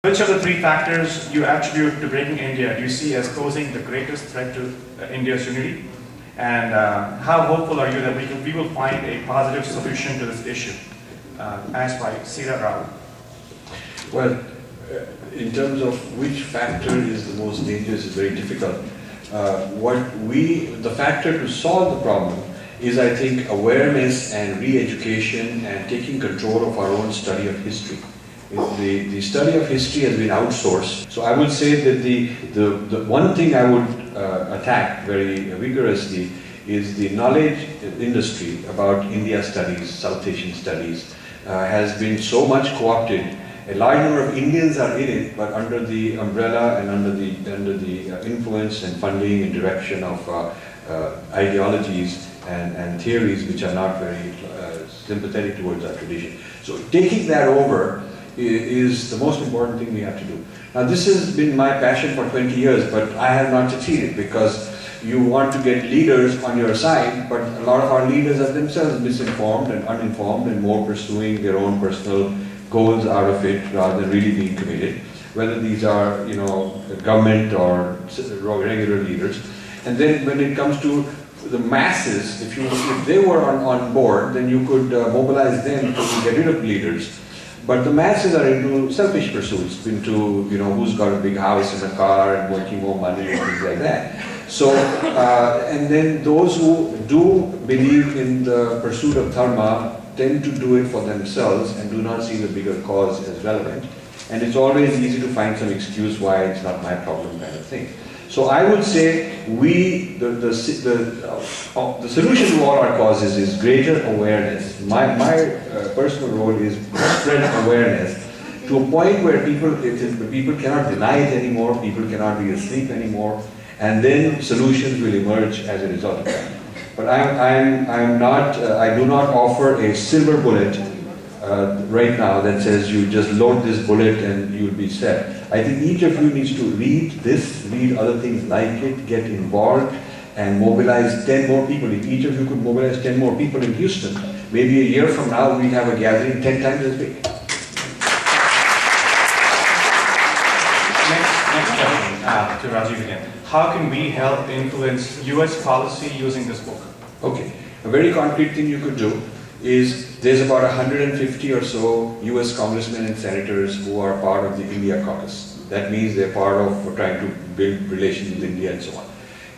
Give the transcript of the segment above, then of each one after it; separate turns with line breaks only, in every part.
Which of the three factors you attribute to breaking India do you see as posing the greatest threat to India's unity? And how hopeful are you that we will find a positive solution to this issue? Asked by Sira Rao.
Well, in terms of which factor is the most dangerous is very difficult. The factor to solve the problem is, I think, awareness and re-education and taking control of our own study of history. The study of history has been outsourced. So I would say that the one thing I would attack very vigorously is the knowledge industry about India studies, South Asian studies, has been so much co-opted. A large number of Indians are in it, but under the umbrella and under the influence and funding and direction of ideologies and theories which are not very sympathetic towards our tradition. So taking that over is the most important thing we have to do. Now this has been my passion for 20 years, but I have not succeeded because you want to get leaders on your side, but a lot of our leaders are themselves misinformed and uninformed and more pursuing their own personal goals out of it rather than really being committed, whether these are, government or regular leaders. And then when it comes to the masses, if they were on board, then you could mobilize them to get rid of leaders. But the masses are into selfish pursuits, into who's got a big house and a car and making more money and things like that. So, and then those who do believe in the pursuit of dharma tend to do it for themselves and do not see the bigger cause as relevant. And it's always easy to find some excuse why it's not my problem kind of thing. So I would say the solution to all our causes is greater awareness. My personal role is to spread awareness to a point where people cannot deny it anymore, people cannot be asleep anymore, and then solutions will emerge as a result of that. But I do not offer a silver bullet right now that says you just load this bullet and you'll be set. I think each of you needs to read this, read other things like it, get involved and mobilize 10 more people. If each of you could mobilize 10 more people in Houston, maybe a year from now we'll have a gathering 10 times as big.
Next question to Rajiv again. How can we help influence US policy using this book?
Okay, a very concrete thing you could do is there's about 150 or so US congressmen and senators who are part of the India caucus. That means they're part of trying to build relations with India and so on.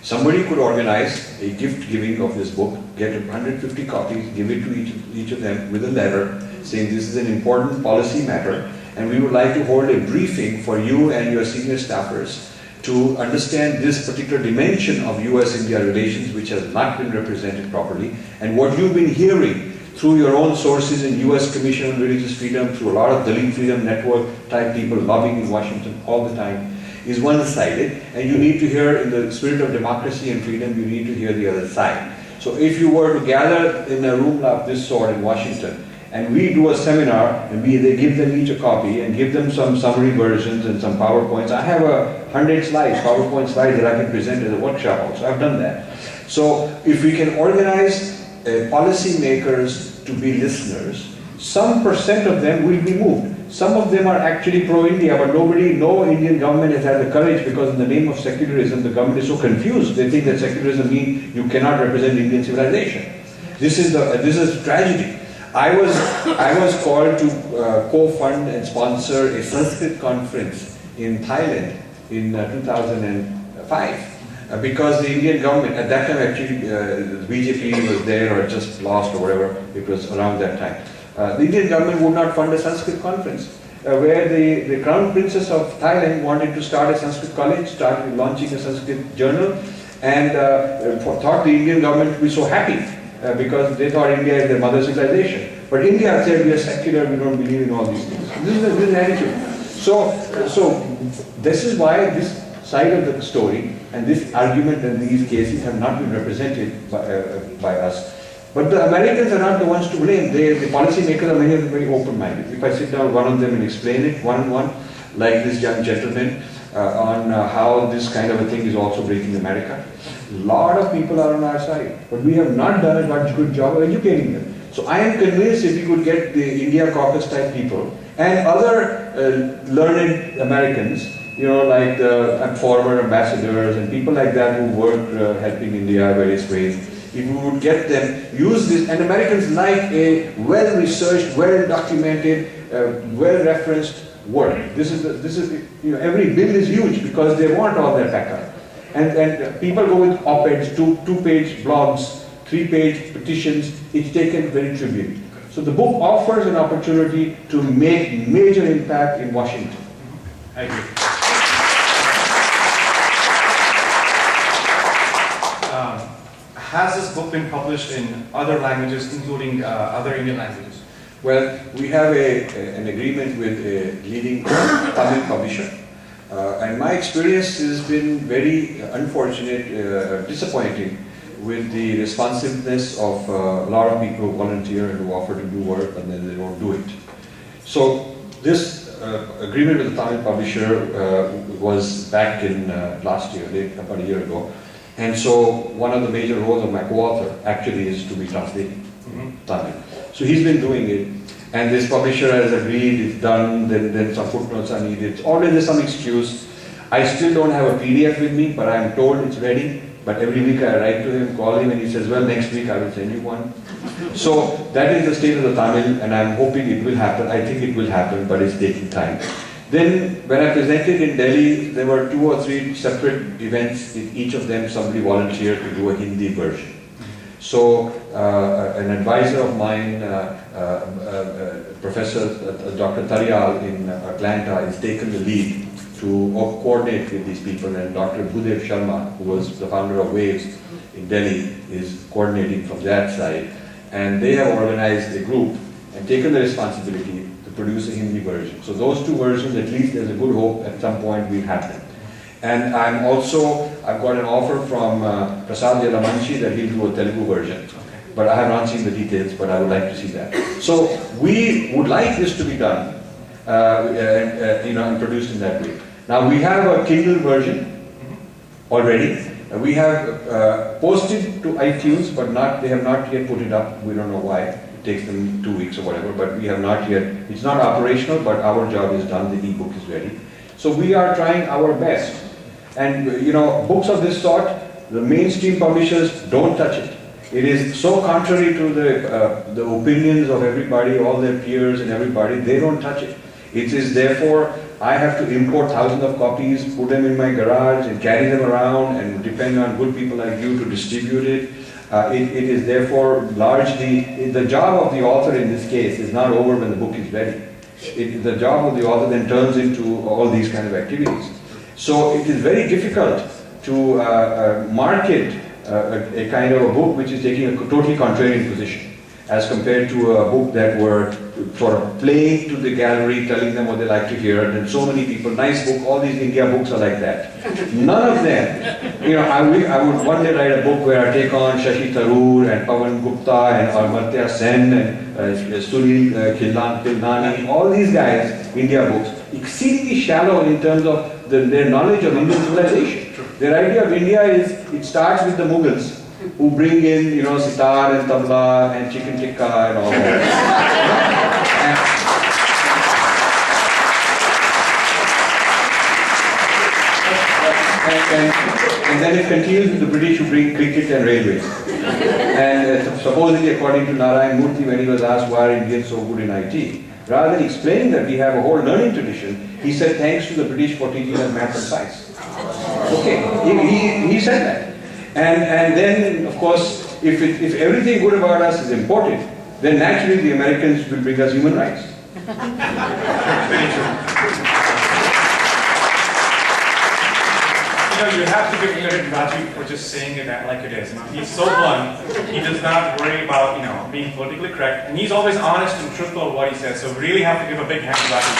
Somebody could organize a gift giving of this book, get 150 copies, give it to each of them with a letter saying this is an important policy matter and we would like to hold a briefing for you and your senior staffers to understand this particular dimension of US-India relations which has not been represented properly, and what you've been hearing through your own sources in US Commission on Religious Freedom, through a lot of Dalit Freedom Network type people lobbying in Washington all the time, is one-sided, and you need to hear, in the spirit of democracy and freedom, you need to hear the other side. So if you were to gather in a room of this sort in Washington, and we do a seminar, and they give them each a copy, and give them some summary versions and some PowerPoints. I have 100 slides, PowerPoint slides that I can present as a workshop also. I've done that. So if we can organize policy makers to be listeners, some percent of them will be moved. Some of them are actually pro-India, but no Indian government has had the courage, because in the name of secularism, the government is so confused. They think that secularism means you cannot represent Indian civilization. This is tragedy. I was called to co-fund and sponsor a Sanskrit conference in Thailand in 2005. Because the Indian government, at that time actually the BJP was there or just lost or whatever, it was around that time. The Indian government would not fund a Sanskrit conference where the Crown Princess of Thailand wanted to start a Sanskrit college, started launching a Sanskrit journal, and thought the Indian government would be so happy because they thought India is their mother civilization. But India said we are secular, we don't believe in all these things. This is an attitude. So this is why this side of the story and this argument and these cases have not been represented by us. But the Americans are not the ones to blame. The policy makers are many of them very open-minded. If I sit down with one of them and explain it one-on-one, like this young gentleman, on how this kind of a thing is also breaking America, a lot of people are on our side. But we have not done a much good job of educating them. So I am convinced if we could get the India caucus type people and other learned Americans, you know, like the former ambassadors and people like that who work helping India various ways. If we would get them use this, and Americans like a well-researched, well-documented, well-referenced work. This is you know, every bill is huge because they want all that backup. And people go with op-eds, two-page blogs, 3-page petitions. It's taken very trivially. So the book offers an opportunity to make major impact in Washington.
I agree. Has this book been published in other languages, including other Indian languages?
Well, we have an agreement with a leading Tamil publisher. And my experience has been very unfortunate, disappointing with the responsiveness of a lot of people who volunteer and who offer to do work and then they don't do it. So this agreement with the Tamil publisher was back in last year, about a year ago. And so one of the major roles of my co-author actually is to be translating Tamil. So he's been doing it. And this publisher has agreed, it's done, then some footnotes are needed. Always there's some excuse. I still don't have a PDF with me, but I'm told it's ready. But every week I write to him, call him, and he says, well, next week I will send you one. So that is the state of the Tamil, and I'm hoping it will happen. I think it will happen, but it's taking time. Then when I presented in Delhi, there were 2 or 3 separate events. In each of them, somebody volunteered to do a Hindi version. So an advisor of mine, Professor Dr. Taryal in Atlanta, has taken the lead to coordinate with these people, and Dr. Bhudev Sharma, who was the founder of Waves in Delhi, is coordinating from that side. And they have organized a group and taken the responsibility to produce a Hindi version. So those 2 versions, at least there's a good hope at some point will happen. And I've got an offer from Prasad Yalamanchi that he'll do a Telugu version. Okay. But I have not seen the details, but I would like to see that. So we would like this to be done, you know, and produced in that way. Now we have a Kindle version already. We have posted to iTunes, but they have not yet put it up. We don't know why. It takes them 2 weeks or whatever, but we have not yet. It's not operational, but our job is done. The e-book is ready. So we are trying our best. And you know, books of this sort, the mainstream publishers don't touch it. It is so contrary to the opinions of everybody, all their peers and everybody. They don't touch it. It is therefore, I have to import thousands of copies, put them in my garage and carry them around and depend on good people like you to distribute it. It is therefore largely, the job of the author in this case is not over when the book is ready. The job of the author then turns into all these kind of activities. So it is very difficult to market a kind of a book which is taking a totally contrarian position as compared to a book that were sort of playing to the gallery, telling them what they like to hear. And so many people, nice book, all these India books are like that. None of them, you know, I would one day write a book where I take on Shashi Tharoor and Pawan Gupta and Amartya Sen and Sunil Khilnani, all these guys, India books, exceedingly shallow in terms of their knowledge of Indian civilization. Their idea of India is, it starts with the Mughals, who bring in, you know, sitar and tabla and chicken tikka and all that. and then it continues with the British who bring cricket and railways. And supposedly, according to Narayan Murthy, when he was asked why are Indians so good in IT, rather than explaining that we have a whole learning tradition, he said thanks to the British for teaching us math and science. Okay, he said that. And then, of course, if everything good about us is imported, then naturally the Americans will bring us human rights.
Very true. You know, you have to give credit to Rajiv for just saying it like it is. You know, he's so blunt. He does not worry about, you know, being politically correct, and he's always honest and truthful of what he says. So we really have to give a big hand to Rajiv.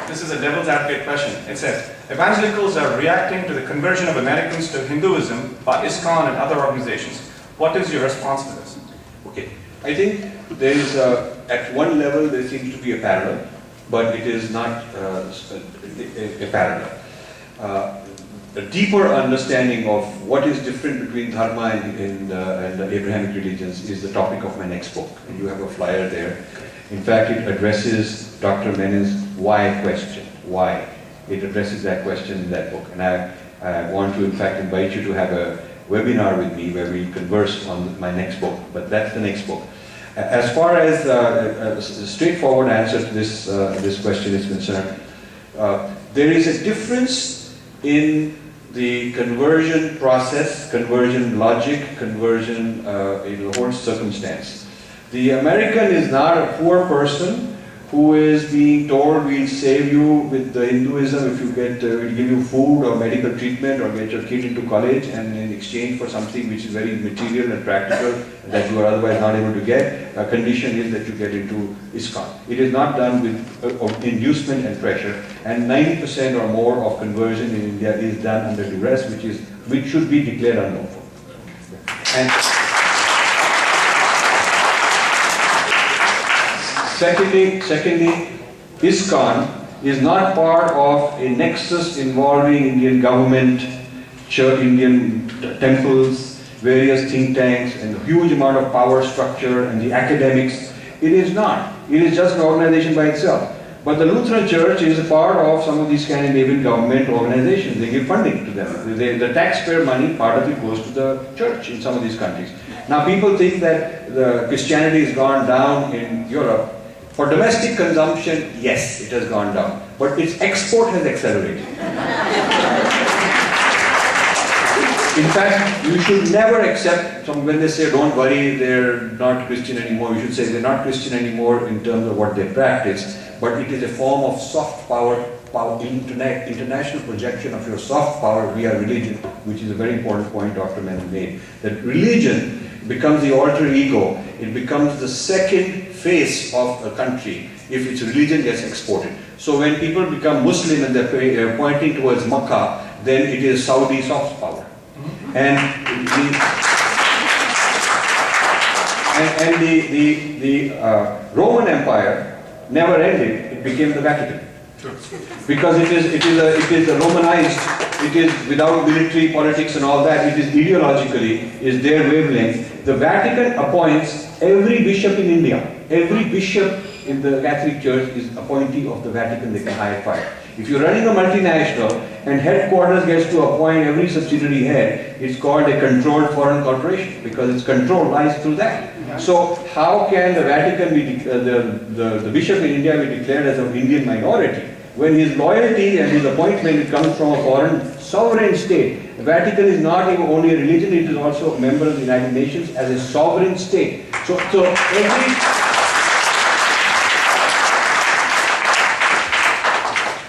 This is a devil's advocate question. It says, evangelicals are reacting to the conversion of Americans to Hinduism by ISKCON and other organizations. What is your response to this?
Okay, I think there is, at one level there seems to be a parallel, but it is not a parallel. a deeper understanding of what is different between Dharma and the Abrahamic religions is the topic of my next book. And you have a flyer there. In fact, it addresses Dr. Menon's why question. Why? It addresses that question in that book. And I want to, in fact, invite you to have a webinar with me where we converse on my next book. But that's the next book. As far as a straightforward answer to this question is concerned, there is a difference in the conversion process, conversion logic, conversion in the whole circumstance. The American is not a poor person who is being told we'll save you with the Hinduism if you get, we'll give you food or medical treatment or get your kid into college, and in exchange for something which is very material and practical that you are otherwise not able to get, a condition is that you get into ISKCON. It is not done with inducement and pressure, and 90% or more of conversion in India is done under duress, which should be declared unlawful. And Secondly, ISKCON is not part of a nexus involving Indian government, church, Indian temples, various think tanks, and a huge amount of power structure and the academics. It is not. It is just an organization by itself. But the Lutheran Church is a part of some of these Scandinavian government organizations. They give funding to them. The taxpayer money, part of it goes to the church in some of these countries. Now people think that the Christianity has gone down in Europe. For domestic consumption, yes, it has gone down, but its export has accelerated. In fact, you should never accept, when they say, don't worry, they're not Christian anymore, you should say they're not Christian anymore in terms of what they practice, but it is a form of soft power, international projection of your soft power via religion, which is a very important point Dr. Menon made. That religion becomes the alter ego, it becomes the second face of a country if its religion gets exported. So when people become Muslim and they're pointing towards Makkah, then it is Saudi soft power. And the Roman Empire never ended, it became the Vatican. Because it is a Romanized, it is without military politics and all that, it is ideologically, is their wavelength. The Vatican appoints every bishop in India. Every bishop in the Catholic Church is appointee of the Vatican, they can hire fire. If you're running a multinational and headquarters gets to appoint every subsidiary head, it's called a controlled foreign corporation because its control lies through that. So how can the Vatican be, the bishop in India be declared as an Indian minority when his loyalty and his appointment comes from a foreign sovereign state? The Vatican is not even only a religion, it is also a member of the United Nations as a sovereign state. So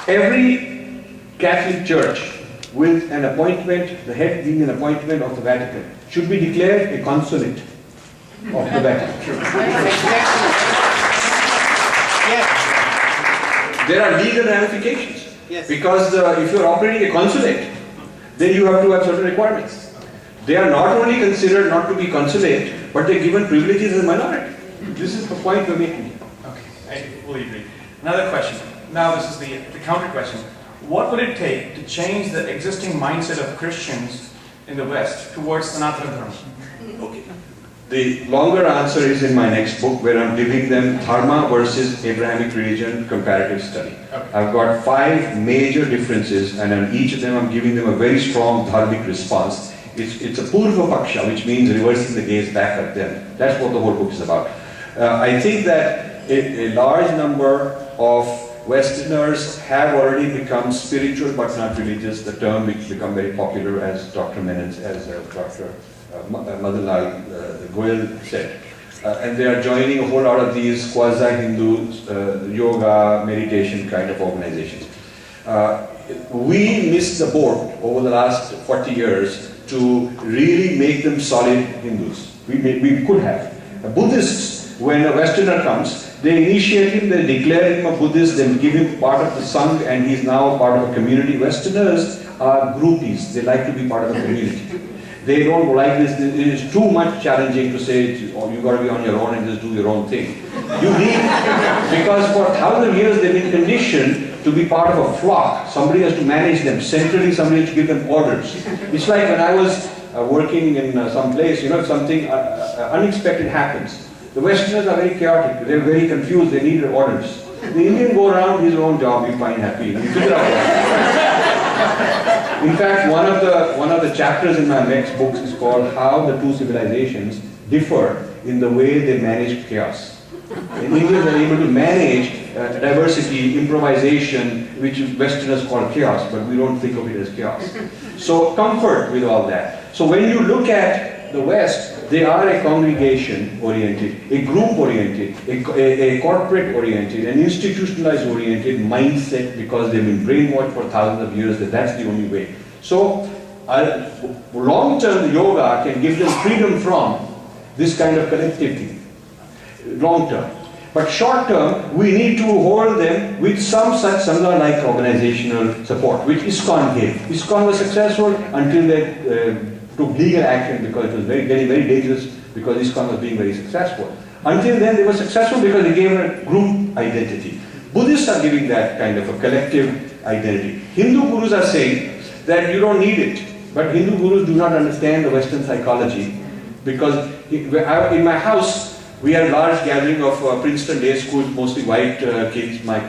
every Catholic church with an appointment, the head being an appointment of the Vatican, should be declared a consulate of the Vatican. There are legal ramifications. Because if you are operating a consulate, then you have to have certain requirements. They are not only considered not to be consulate, but they are given privileges as a minority. This is the point we're making.
Okay, I fully agree. Another question. Now this is the counter question. What would it take to change the existing mindset of Christians in the West towards Sanatana Dharma?
Okay. The longer answer is in my next book where I'm giving them Dharma versus Abrahamic religion comparative study. Okay. I've got 5 major differences and on each of them I'm giving them a very strong dharmic response. It's a Purva Paksha, which means reversing the gaze back at them. That's what the whole book is about. I think that a large number of Westerners have already become spiritual but not religious, the term which become very popular as Dr. Menon, as Dr. Madanlal Goyal said. And they are joining a whole lot of these quasi-Hindu yoga, meditation kind of organizations. We missed the boat over the last 40 years to really make them solid Hindus. We could have. Buddhists, when a Westerner comes, they initiate him, they declare him a Buddhist, they give him part of the Sangh and he's now part of a community. Westerners are groupies, they like to be part of a community. They don't like this. It is too much challenging to say, oh, you got to be on your own and just do your own thing. You need, because for 1,000 years they've been conditioned to be part of a flock. Somebody has to manage them. Centrally, somebody has to give them orders. It's like when I was working in some place, you know, something unexpected happens. The Westerners are very chaotic. They're very confused. They need orders. The Indian go around his own job, you find happy. You figure out. In fact, one of the chapters in my next books is called How the Two Civilizations Differ in the Way They Manage Chaos. The Indians are able to manage diversity, improvisation, which Westerners call chaos, but we don't think of it as chaos. So comfort with all that. So when you look at the West, they are a congregation-oriented, a group-oriented, a corporate-oriented, an institutionalized-oriented mindset because they've been brainwashed for thousands of years that that's the only way. So long-term yoga can give them freedom from this kind of collectivity. Long-term. But short-term, we need to hold them with some such sangha-like organizational support, which ISKCON gave. ISKCON was successful until they took legal action because it was getting very dangerous because ISKCON was being very successful. Until then, they were successful because they gave a group identity. Buddhists are giving that kind of a collective identity. Hindu gurus are saying that you don't need it. But Hindu gurus do not understand the Western psychology because in my house, we had a large gathering of Princeton day schools, mostly white kids. My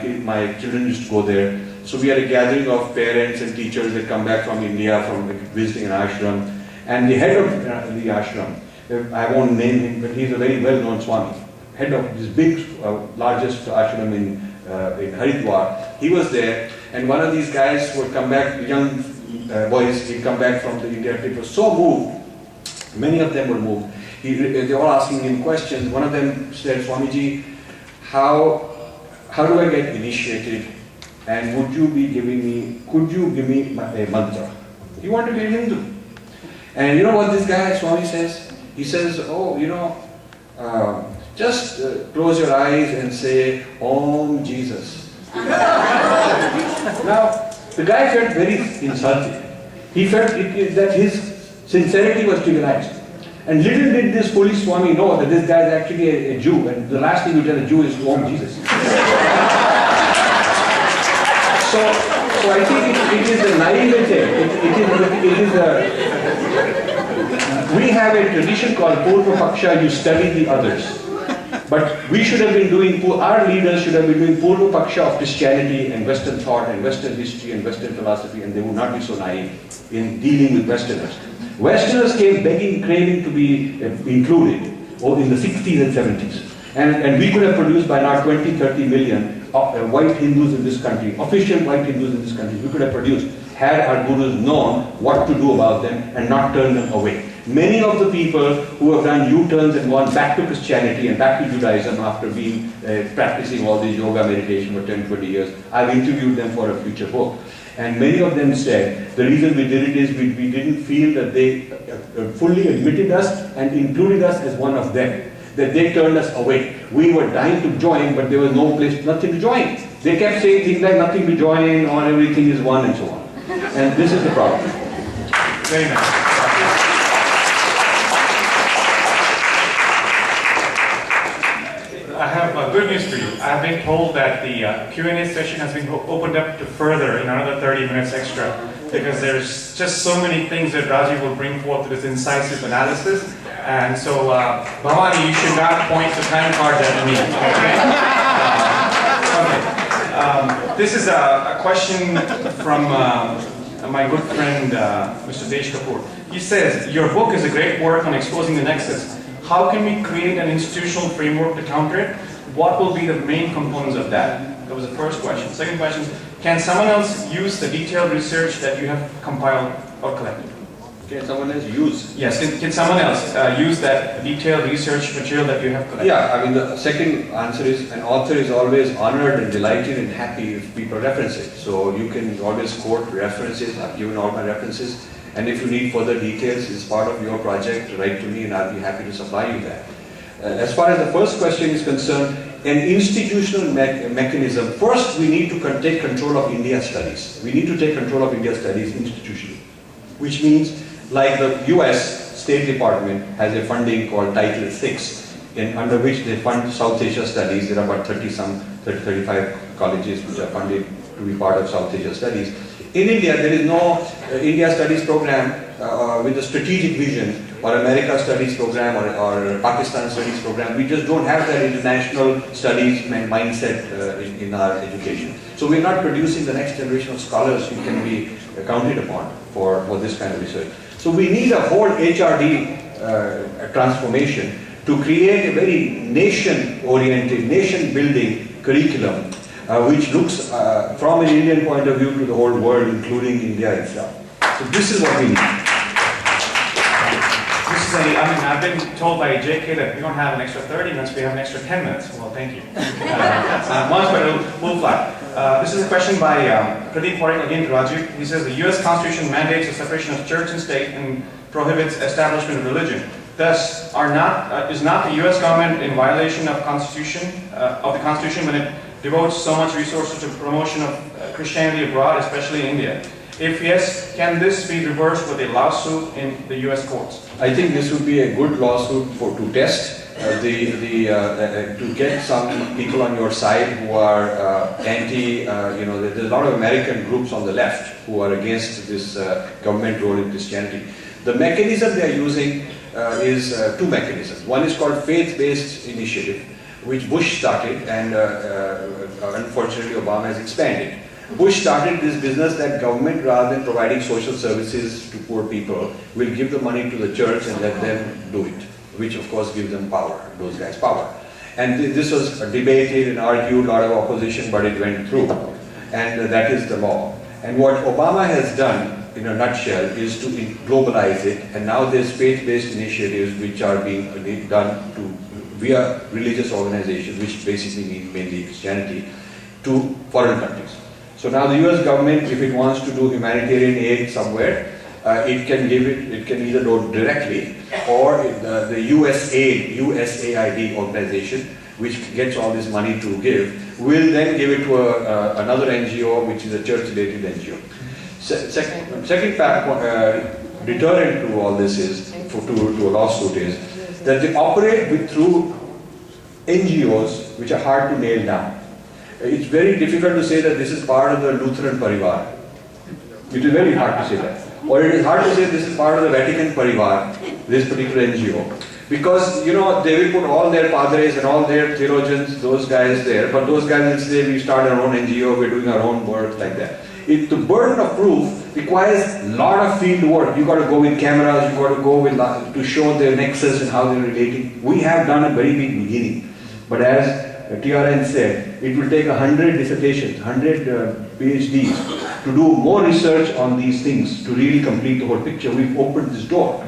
children used to go there. So we had a gathering of parents and teachers that come back from India, from visiting an ashram. And the head of the ashram, I won't name him, but he's a very well-known Swami, head of this big, largest ashram in Haridwar. He was there, and one of these guys would come back, young boys, he'd come back from the India trip, was so moved. Many of them were moved. They were all asking him questions. One of them said, Swamiji, how do I get initiated? And would you be giving me, could you give me a mantra? He wanted to be a Hindu. And you know what this guy, Swami, says? He says, oh, you know, just close your eyes and say, Om Jesus. Now, the guy felt very insulted. He felt that his sincerity was trivialized. And little did this police Swami know that this guy is actually a Jew, and the last thing you tell a Jew is Om Jesus. So I think it is a naivete. We have a tradition called Purva Paksha, you study the others. But we should have been doing, our leaders should have been doing Purva Paksha of Christianity and Western thought and Western history and Western philosophy, and they would not be so naive in dealing with Westerners. Westerners came begging, craving to be included in the 60s and 70s. And we could have produced by now 20, 30 million white Hindus in this country, official white Hindus in this country. We could have produced had our gurus known what to do about them and not turn them away. Many of the people who have done U-turns and gone back to Christianity and back to Judaism after being practicing all this yoga meditation for 10, 20 years, I've interviewed them for a future book. And many of them said the reason we did it is we didn't feel that they fully admitted us and included us as one of them, that they turned us away. We were dying to join, but there was no place, nothing to join. They kept saying things like nothing to join or everything is one and so on. And this is the problem.
Very nice. I have good news for you. I've been told that the Q&A session has been opened up to further in another 30 minutes extra because there's just so many things that Rajiv will bring forth to this incisive analysis. And so, Bhavani, you should not point the time cards at me. Okay. This is a question from my good friend, Mr. Desh Kapoor. He says, your book is a great work on exposing the nexus. How can we create an institutional framework to counter it? What will be the main components of that? That was the first question. Second question, can someone else use the detailed research that you have compiled or collected?
Can someone else use?
Yes, can someone else use that detailed research material that you have collected?
Yeah, I mean the second answer is an author is always honored and delighted and happy if people reference it. So you can always quote references. I've given all my references. And if you need further details as part of your project, write to me and I'll be happy to supply you that. As far as the first question is concerned, an institutional mechanism, first we need to take control of India studies. We need to take control of India studies institutionally, which means Like the US State Department has a funding called Title VI, under which they fund South Asia studies. There are about 35 colleges which are funded to be part of South Asia studies. In India, there is no India Studies program with a strategic vision, or America Studies program, or Pakistan Studies program. We just don't have that international studies mindset in our education. So we're not producing the next generation of scholars who can be counted upon for this kind of research. So we need a whole HRD transformation to create a very nation-oriented, nation-building curriculum which looks from an Indian point of view to the whole world, including India itself. So this is what we need.
I've been told by JK that we don't have an extra 30 minutes, we have an extra 10 minutes. Well, thank you. Much better, we'll fly. This is a question by Pradeep Parekh, again to Rajiv. He says the US Constitution mandates the separation of church and state and prohibits establishment of religion. Thus, is not the US government in violation of the Constitution when it devotes so much resources to promotion of Christianity abroad, especially in India? If yes, can this be reversed with a lawsuit in the US courts?
I think this would be a good lawsuit to test to get some people on your side who are anti, there's a lot of American groups on the left who are against this government role in Christianity. The mechanism they are using is two mechanisms. One is called faith-based initiative, which Bush started, and unfortunately Obama has expanded. Bush started this business that government, rather than providing social services to poor people, will give the money to the church and let them do it, which of course gives them power, those guys power. And this was debated and argued, a lot of opposition, but it went through. And that is the law. And what Obama has done, in a nutshell, is to globalize it, and now there's faith-based initiatives which are being done via religious organizations, which basically means mainly Christianity, to foreign countries. So now the US government, if it wants to do humanitarian aid somewhere, it can either do directly, or the USAID organization, which gets all this money to give, will then give it to another NGO, which is a church-related NGO. Second deterrent to all this is, to a lawsuit, is that they operate through NGOs which are hard to nail down. It's very difficult to say that this is part of the Lutheran Parivar. It is very hard to say that. Or it is hard to say this is part of the Vatican Parivar, this particular NGO. Because, they will put all their padres and all their theologians, those guys there, but those guys will say, we start our own NGO, we're doing our own work, like that. The burden of proof requires a lot of field work. You've got to go with cameras, you've got to go with to show their nexus and how they're relating. We have done a very big beginning. But as TRN said, it will take 100 dissertations, 100 PhDs to do more research on these things to really complete the whole picture. We've opened this door,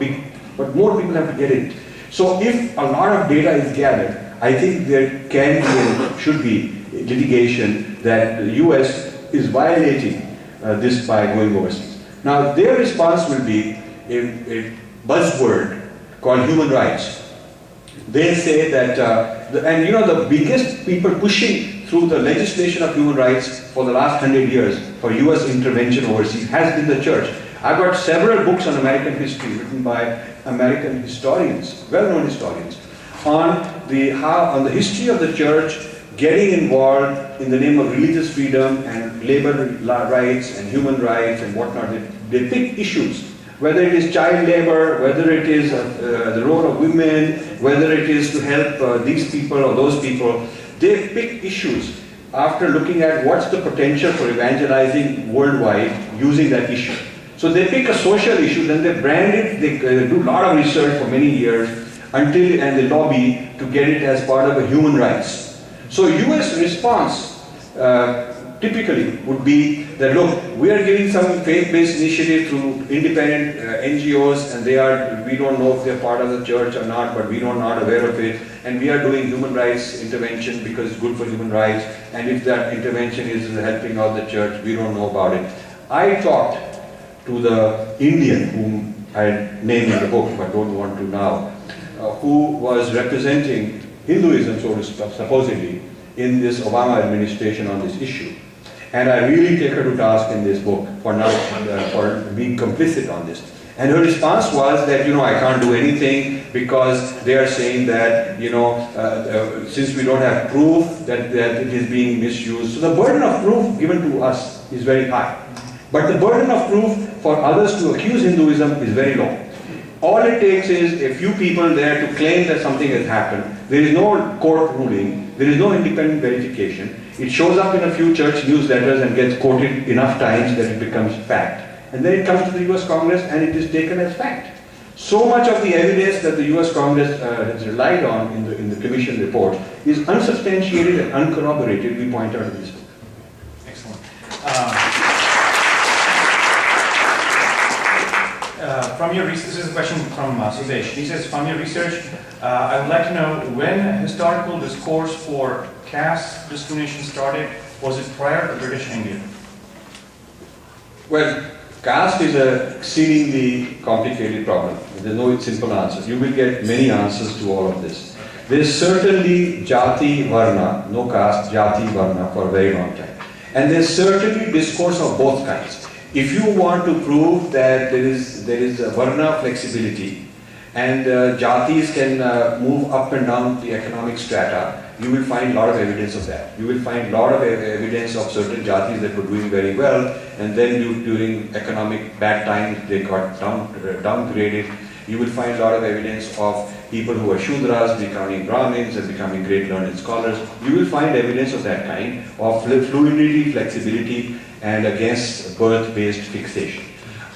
but more people have to get in. So if a lot of data is gathered, I think there can be and should be litigation that the US is violating this by going overseas. Now their response will be a buzzword called human rights. They say that, the biggest people pushing through the legislation of human rights for the last 100 years for US intervention overseas has been the church. I've got several books on American history written by American historians, well-known historians, on the history of the church getting involved in the name of religious freedom and labor rights and human rights and whatnot. They pick issues, whether it is child labor, whether it is the role of women, whether it is to help these people or those people. They pick issues after looking at what's the potential for evangelizing worldwide using that issue. So they pick a social issue, then they brand it, they do a lot of research for many years and they lobby to get it as part of a human rights. So US response typically would be that, look, we are giving some faith-based initiative to independent NGOs, and we don't know if they're part of the church or not, but we are not aware of it, and we are doing human rights intervention because it's good for human rights, and if that intervention is helping out the church, we don't know about it. I talked to the Indian, whom I named in the book, but don't want to now, who was representing Hinduism, so to speak, supposedly, in this Obama administration on this issue. And I really take her to task in this book for being complicit on this. And her response was that, I can't do anything because they are saying that, since we don't have proof that it is being misused. So the burden of proof given to us is very high. But the burden of proof for others to accuse Hinduism is very low. All it takes is a few people there to claim that something has happened. There is no court ruling. There is no independent verification. It shows up in a few church newsletters and gets quoted enough times that it becomes fact. And then it comes to the US Congress and it is taken as fact. So much of the evidence that the US Congress has relied on in the Commission report is unsubstantiated and uncorroborated, we point out in this book.
Excellent. From your research, this is a question from Sudesh. He says, from your research, I would like to know when historical discourse for caste discrimination started. Was it prior to British India?
Well, caste is an exceedingly complicated problem. There's no simple answer. You will get many answers to all of this. There's certainly jati varna, no caste, jati varna for a very long time. And there's certainly discourse of both kinds. If you want to prove that there is a varna flexibility and jatis can move up and down the economic strata, you will find a lot of evidence of that. You will find a lot of evidence of certain jatis that were doing very well, and then during economic bad times they got downgraded. You will find a lot of evidence of people who are Shudras becoming Brahmins and becoming great learned scholars. You will find evidence of that kind, of fluidity, flexibility, and against birth-based fixation.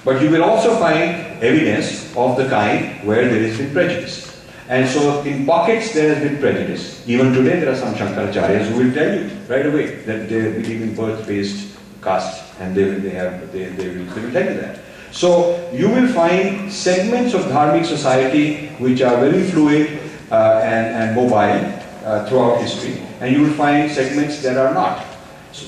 But you will also find evidence of the kind where there has been prejudice. And so in pockets there has been prejudice. Even today there are some Shankaracharyas who will tell you right away that they believe in birth-based caste, and they will tell you that. So you will find segments of dharmic society which are very fluid and mobile throughout history, and you will find segments that are not.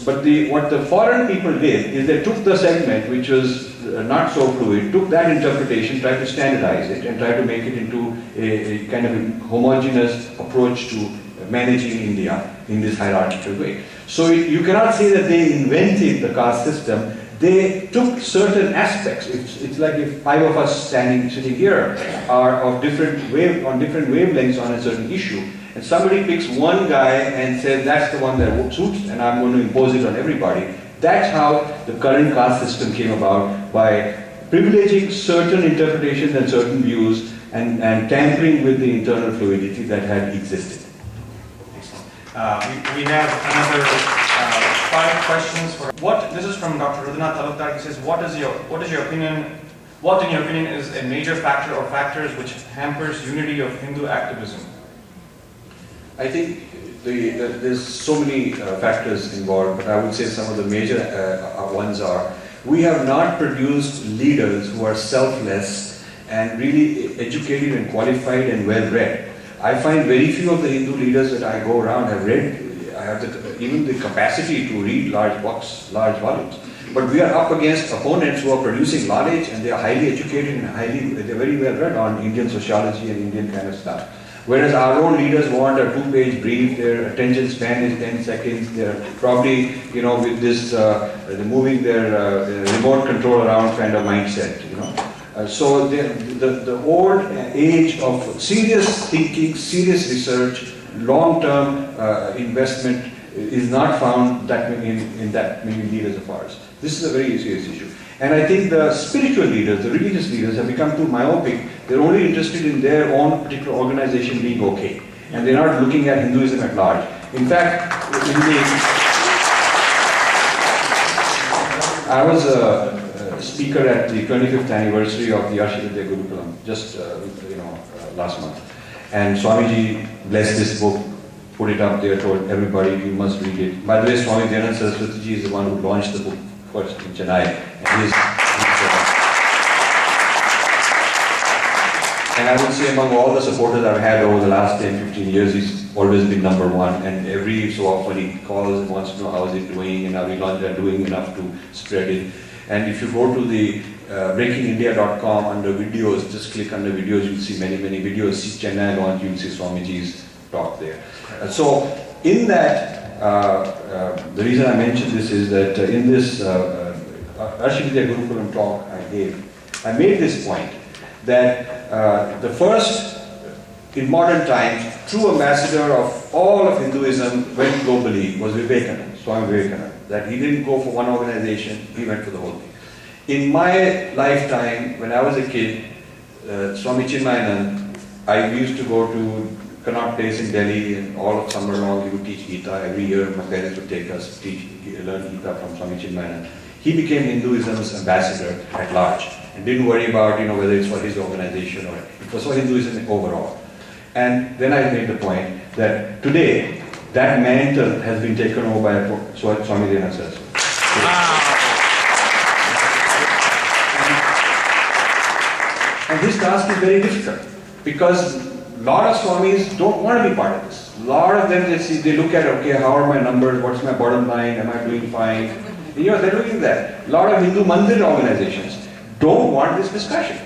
But what the foreign people did is they took the segment which was not so fluid, took that interpretation, tried to standardize it, and tried to make it into a kind of a homogeneous approach to managing India in this hierarchical way. So you cannot say that they invented the caste system. They took certain aspects. It's like if 5 of us sitting here are of different wavelengths on a certain issue, and somebody picks one guy and says that's the one that suits, and I'm going to impose it on everybody. That's how the current caste system came about, by privileging certain interpretations and certain views and tampering with the internal fluidity that had existed.
We have another 5 questions. This is from Dr. Rudhanath Talukdar. He says, what in your opinion is a major factor or factors which hampers unity of Hindu activism?
I think there's so many factors involved, but I would say some of the major ones are, we have not produced leaders who are selfless and really educated and qualified and well-read. I find very few of the Hindu leaders that I go around have read, I have even the capacity to read large books, large volumes. But we are up against opponents who are producing knowledge, and they are highly educated and they're very well read on Indian sociology and Indian kind of stuff. Whereas our own leaders want a 2-page brief, their attention span is 10 seconds, they're probably, with this, moving their remote control around kind of mindset, So the old age of serious thinking, serious research, long-term investment is not found that many in that many leaders of ours. This is a very serious issue. And I think the spiritual leaders, the religious leaders have become too myopic. They're only interested in their own particular organization being okay. And they're not looking at Hinduism at large. In fact, I was a speaker at the 25th anniversary of the Arshidadya Gurukulam, just last month. And Swamiji blessed this book, put it up there, told everybody, you must read it. By the way, Swami Dayananda Saraswati ji is the one who launched the book first in Chennai. And I would say among all the supporters I've had over the last 10, 15 years, he's always been number one. And every so often he calls and wants to know how is it doing and are we doing enough to spread it. And if you go to the breakingindia.com under videos, just click under videos, you'll see many, many videos. See Chennai launch, you'll see Swamiji's talk there. So in that, the reason I mentioned this is that in this Arshidadya Gurukulam talk I gave, I made this point that the first, in modern times, true ambassador of all of Hinduism went globally was Vivekananda, Swami Vivekananda. That he didn't go for one organization, he went for the whole thing. In my lifetime, when I was a kid, Swami Chinmayanand, I used to go to Connaught Place in Delhi, and all of summer long he would teach Gita. Every year my parents would take us to learn Gita from Swami Chinmayanand. He became Hinduism's ambassador at large and didn't worry about whether it's for his organization or it was for Hinduism overall. And then I made the point that today that mantle has been taken over by Swami Dena Saraswati. And this task is very difficult because a lot of Swamis don't want to be part of this. A lot of them, they look at, okay, how are my numbers, what's my bottom line, am I doing fine? And, they're looking at that. A lot of Hindu Mandir organizations don't want this discussion.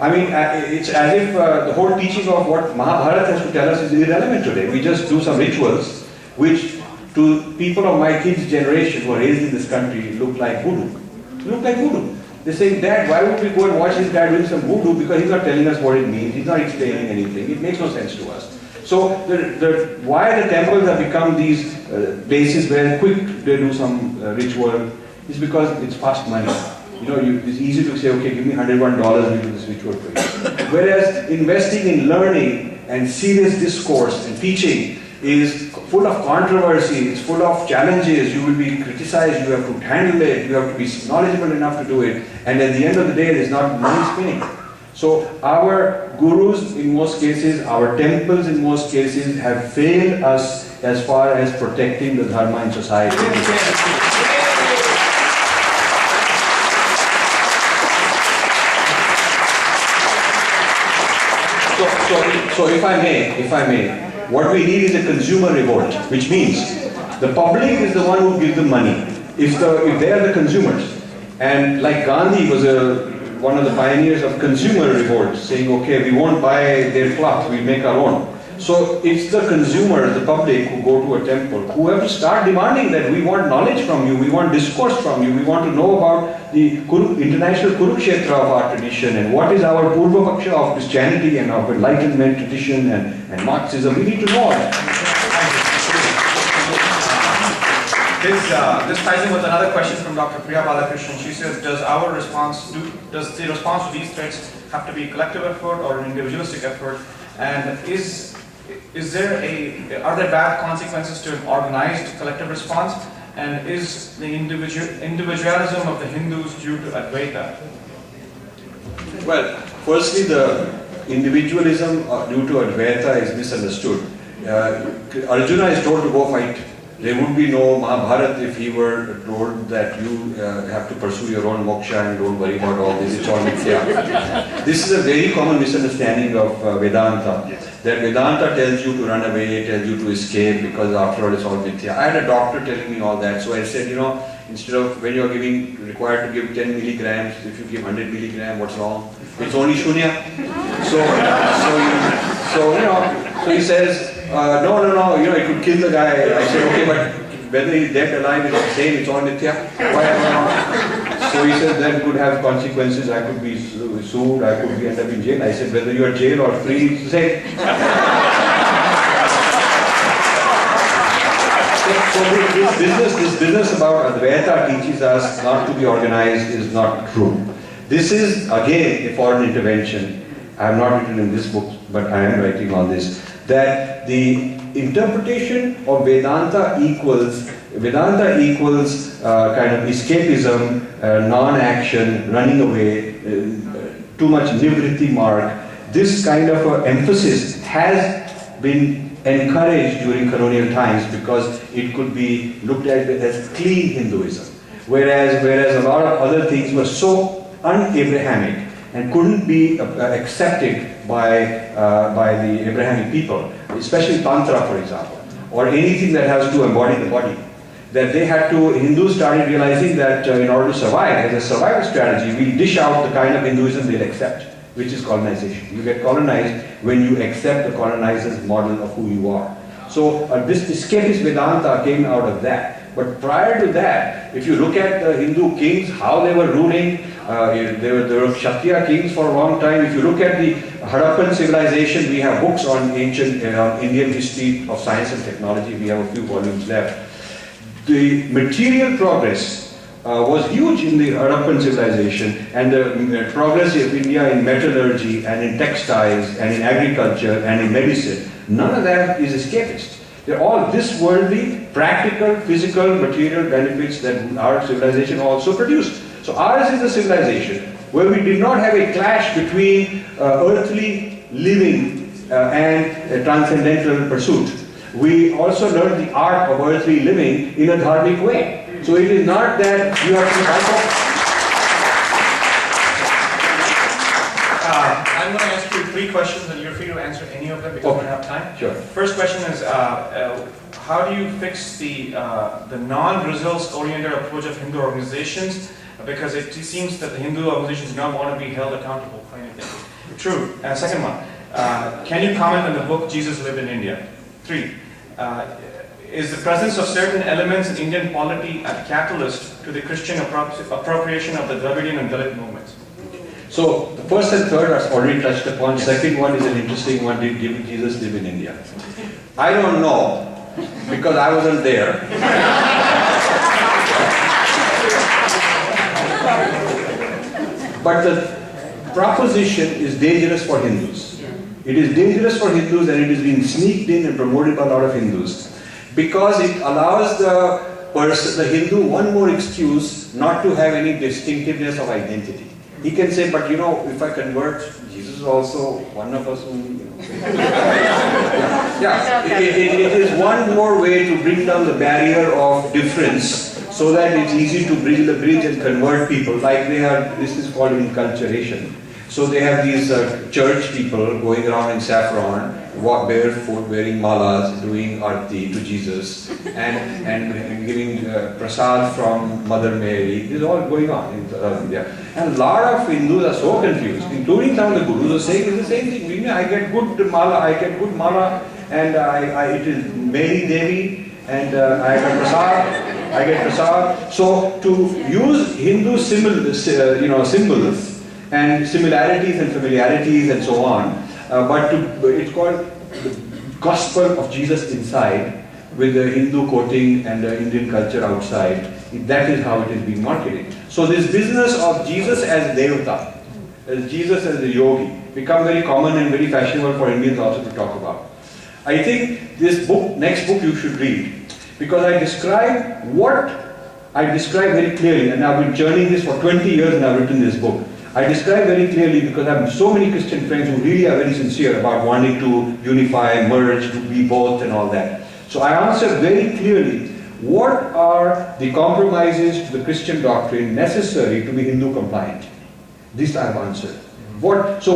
I mean, it's as if the whole teaching of what Mahabharata has to tell us is irrelevant today. We just do some rituals which to people of my kids' generation who are raised in this country look like voodoo. Look like voodoo. They say, Dad, why would we go and watch this guy doing some voodoo? Because he's not telling us what it means. He's not explaining anything. It makes no sense to us. So why the temples have become these places where quick they do some ritual is because it's fast money. It's easy to say, okay, give me $101, we'll do this ritual for you. Whereas investing in learning and serious discourse and teaching is full of controversy, it's full of challenges, you will be criticized, you have to handle it, you have to be knowledgeable enough to do it, and at the end of the day, there's not money spinning. So our gurus in most cases, our temples in most cases have failed us as far as protecting the dharma in society. So if I may, what we need is a consumer revolt, which means the public is the one who gives the money. If they are the consumers, and like Gandhi was one of the pioneers of consumer revolt, saying, okay, we won't buy their cloth, we make our own. So it's the consumers, the public, who go to a temple, who have to start demanding that we want knowledge from you, we want discourse from you, we want to know about the international Kurukshetra of our tradition and what is our Purva Paksha of Christianity and of Enlightenment tradition and Marxism. We need to know all that.
This ties in with another question from Dr. Priya Balakrishnan. She says, does the response to these threats have to be a collective effort or an individualistic effort? And are there bad consequences to an organized collective response? And is the individualism of the Hindus due to Advaita?
Well, firstly, the individualism due to Advaita is misunderstood. Arjuna is told to go fight. There would be no Mahabharata if he were told that you have to pursue your own moksha and don't worry about all this, it's all mithya. This is a very common misunderstanding of Vedanta. That Vedanta tells you to run away, tells you to escape because after all it's all mithya. I had a doctor telling me all that, so I said, instead of when you're required to give 10 milligrams, if you give 100 milligrams, what's wrong? It's only shunya. So he says, no, it could kill the guy. I said, okay, but whether he's dead or alive is the same, it's all mithya. Why? So he said that could have consequences. I could be sued, I could end up in jail. I said, whether you are jail or free, it's the same. So this business about Advaita teaches us not to be organized is not true. This is again a foreign intervention. I have not written in this book, but I am writing on this. That the interpretation of Vedanta equals kind of escapism, non-action, running away, too much nivritti mark. This kind of emphasis has been encouraged during colonial times because it could be looked at as clean Hinduism, whereas a lot of other things were so un-Abrahamic and couldn't be accepted by the Abrahamic people, especially Tantra, for example, or anything that has to embody the body. That Hindus started realizing that in order to survive, as a survival strategy, we dish out the kind of Hinduism they'll accept, which is colonization. You get colonized when you accept the colonizer's model of who you are. So this escapist Vedanta came out of that. But prior to that, if you look at the Hindu kings, how they were ruling, There were Kshatriya kings for a long time. If you look at the Harappan civilization, we have books on ancient Indian history of science and technology. We have a few volumes left. The material progress was huge in the Harappan civilization, and the progress of India in metallurgy and in textiles and in agriculture and in medicine, none of that is escapist. They're all this worldly, practical, physical, material benefits that our civilization also produced. So ours is a civilization where we did not have a clash between earthly living and transcendental pursuit. We also learned the art of earthly living in a dharmic way. So it is not that you have to
I'm going to ask you 3 questions and you're free to answer any of them because we don't have time.
Sure.
First question is, how do you fix the non-results oriented approach of Hindu organizations? Because it seems that the Hindu organizations do not want to be held accountable for anything. True. Second one, can you comment on the book Jesus Lived in India? 3, is the presence of certain elements in Indian polity a catalyst to the Christian appropriation of the Dravidian and Dalit movements?
So the first and third are already touched upon. Second one is an interesting one. Did Jesus live in India? I don't know because I wasn't there. But the proposition is dangerous for Hindus. It is dangerous for Hindus and it is being sneaked in and promoted by a lot of Hindus because it allows the Hindu one more excuse not to have any distinctiveness of identity. He can say, but you know, if I convert, Jesus is also one of us only. It is one more way to bring down the barrier of difference so that it's easy to bridge the bridge and convert people. Like they have, this is called inculturation. So they have these church people going around in saffron, barefoot, wearing malas, doing arti to Jesus, and giving prasad from Mother Mary. This is all going on in India. And a lot of Hindus are so confused, including some of the gurus are saying it's the same thing. I get good mala, and it is Mary Devi, and I get prasad. So to use Hindu symbols and similarities and familiarities and so on, it's called the gospel of Jesus inside with the Hindu coating and the Indian culture outside. That is how it is being marketed. So this business of Jesus as Devata, as Jesus as a yogi, become very common and very fashionable for Indians also to talk about. I think this book, next book you should read, because I describe very clearly, and I've been churning this for 20 years and I've written this book. I describe very clearly because I have so many Christian friends who really are very sincere about wanting to unify, merge, to be both and all that. So I answer very clearly what are the compromises to the Christian doctrine necessary to be Hindu compliant. This I have answered. What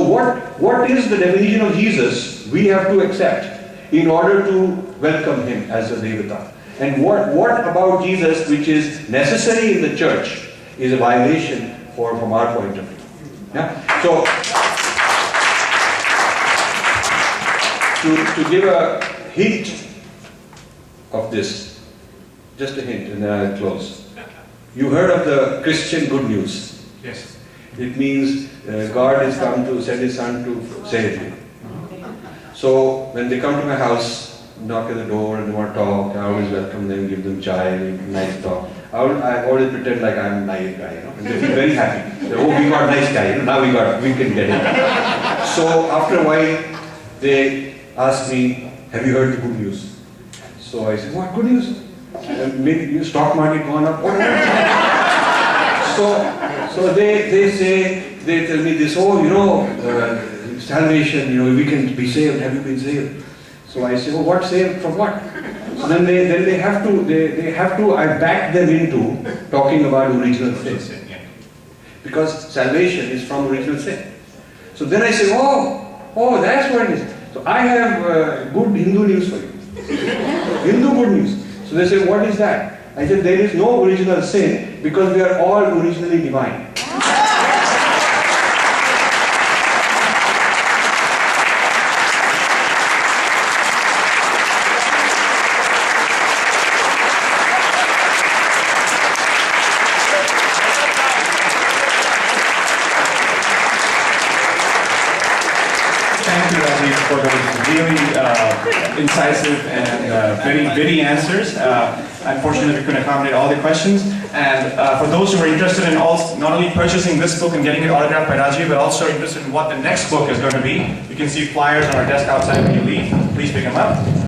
is the definition of Jesus we have to accept in order to welcome him as a Devata? And what about Jesus which is necessary in the church is a violation from our point of view. Yeah? So, to give a hint of this, just a hint and then I'll close. You heard of the Christian good news?
Yes.
It means God has come to send his son to save you. So when they come to my house, knock at the door and they want to talk, I always welcome them, give them chai, nice talk. I always pretend like I'm a naive guy, and they feel very happy. They, oh, we got a nice guy, now we can get it. So after a while, they ask me, have you heard the good news? So I said, what good news? Maybe your stock market gone up, what So they tell me this, oh, salvation, we can be saved, have you been saved? So I say, well, what saved from what? So then they have to, I back them into talking about original sin. Because salvation is from original sin. So then I say, oh, that's what it is. So I have good Hindu news for you. Hindu good news. So they say, what is that? I said, there is no original sin because we are all originally divine.
incisive and very witty answers. Unfortunately, we couldn't accommodate all the questions. And for those who are interested in not only purchasing this book and getting it autographed by Rajiv, but also interested in what the next book is going to be, you can see flyers on our desk outside when you leave. Please pick them up.